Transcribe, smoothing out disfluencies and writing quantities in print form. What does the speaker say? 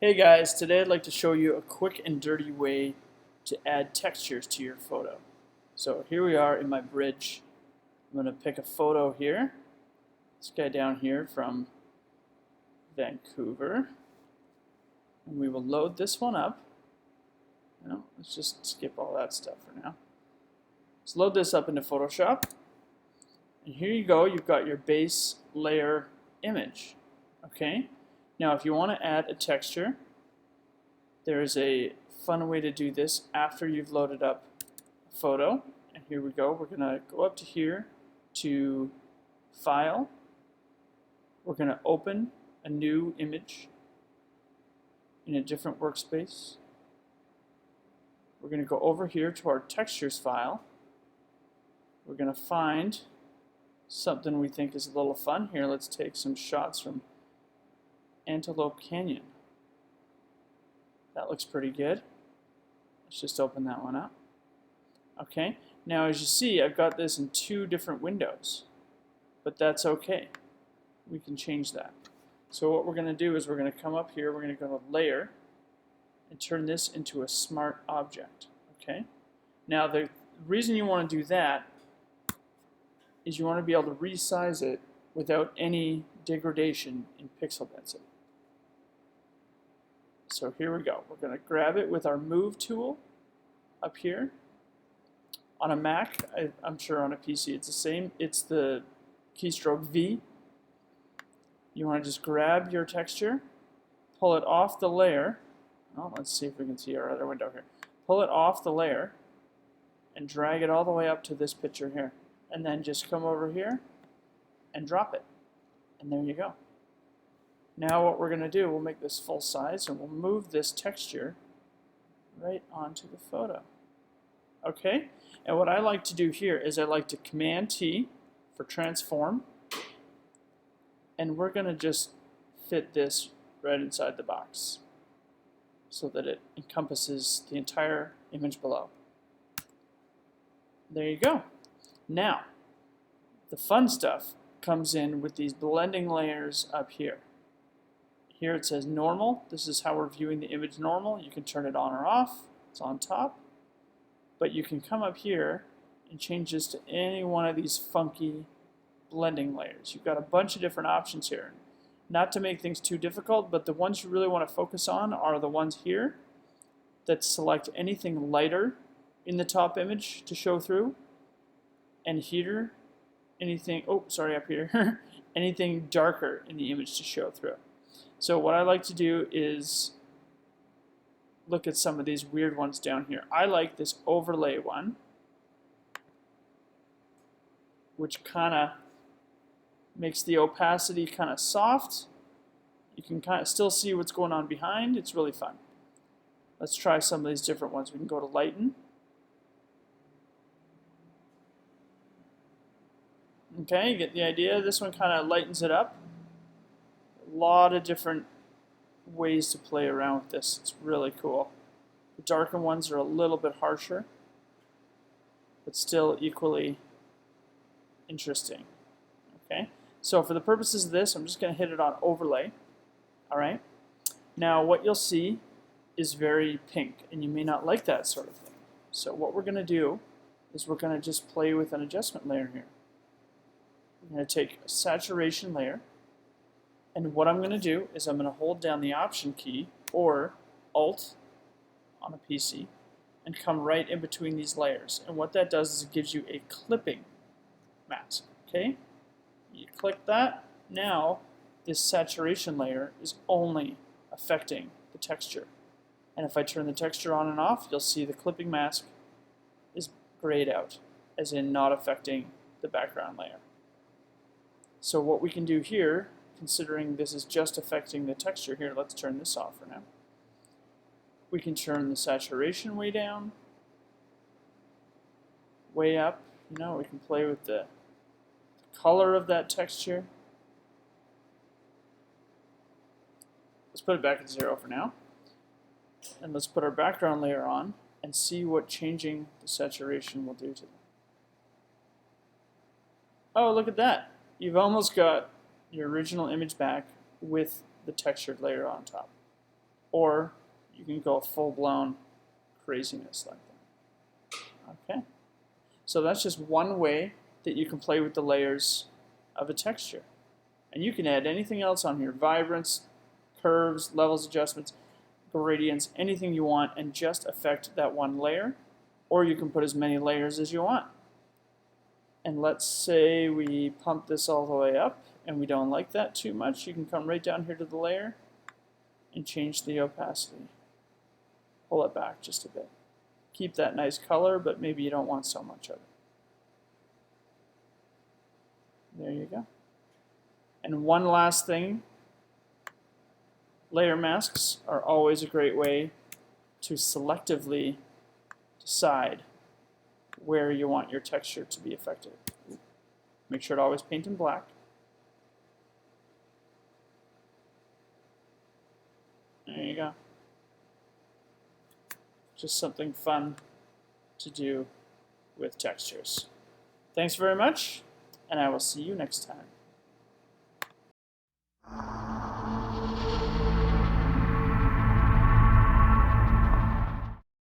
Hey guys, today I'd like to show you a quick and dirty way to add textures to your photo. So here we are in my bridge. I'm going to pick a photo here. This guy down here from Vancouver. And we will load this one up. Let's just skip all that stuff for now. Let's load this up into Photoshop. And here you go, you've got your base layer image. Okay? Now if you want to add a texture, there is a fun way to do this after you've loaded up a photo. And here we go. We're going to go up to here to File. We're going to open a new image in a different workspace. We're going to go over here to our Textures file. We're going to find something we think is a little fun. Here, let's take some shots from Antelope Canyon. That looks pretty good. Let's just open that one up. Okay, now as you see, I've got this in two different windows, but that's okay. We can change that. So what we're going to do is we're going to come up here, we're going to go to Layer, and turn this into a smart object. Okay. Now the reason you want to do that is you want to be able to resize it without any degradation in pixel density. So here we go. We're going to grab it with our Move tool up here. On a Mac, I'm sure on a PC it's the same. It's the keystroke V. You want to just grab your texture, pull it off the layer. Oh, let's see if we can see our other window here. Pull it off the layer and drag it all the way up to this picture here. And then just come over here and drop it. And there you go. Now what we're going to do, we'll make this full size and we'll move this texture right onto the photo. Okay? And what I like to do here is I like to Command T for transform. And we're going to just fit this right inside the box so that it encompasses the entire image below. There you go. Now, the fun stuff comes in with these blending layers up here. Here it says normal. This is how we're viewing the image normal. You can turn it on or off. It's on top. But you can come up here and change this to any one of these funky blending layers. You've got a bunch of different options here. Not to make things too difficult, but the ones you really want to focus on are the ones here that select anything lighter in the top image to show through, and here, anything, oh, sorry, up here, anything darker in the image to show through. So what I like to do is look at some of these weird ones down here. I like this overlay one, which kind of makes the opacity kind of soft. You can kind of still see what's going on behind. It's really fun. Let's try some of these different ones. We can go to Lighten. Okay, you get the idea. This one kind of lightens it up. A lot of different ways to play around with this. It's really cool. The darker ones are a little bit harsher, but still equally interesting. Okay, so for the purposes of this, I'm just going to hit it on overlay. All right. Now what you'll see is very pink, and you may not like that sort of thing. So what we're going to do is we're going to just play with an adjustment layer here. I'm going to take a saturation layer, and what I'm going to do is I'm going to hold down the Option key or Alt on a PC and come right in between these layers. And what that does is it gives you a clipping mask. Okay? You click that. Now this saturation layer is only affecting the texture. And if I turn the texture on and off, you'll see the clipping mask is grayed out, as in not affecting the background layer. So what we can do here, considering this is just affecting the texture here, let's turn this off for now. We can turn the saturation way down, way up. We can play with the color of that texture. Let's put it back at 0 for now. And let's put our background layer on and see what changing the saturation will do to them. Oh, look at that. You've almost got your original image back with the textured layer on top. or you can go full-blown craziness like that. Okay, so that's just one way that you can play with the layers of a texture. And you can add anything else on here: vibrance, curves, levels adjustments, gradients, anything you want, and just affect that one layer. Or you can put as many layers as you want. And let's say we pump this all the way up and we don't like that too much. You can come right down here to the layer and change the opacity. Pull it back just a bit. Keep that nice color, but maybe you don't want so much of it. There you go. And one last thing, layer masks are always a great way to selectively decide where you want your texture to be affected. Make sure to always paint in black. There you go. Just something fun to do with textures. Thanks very much, and I will see you next time.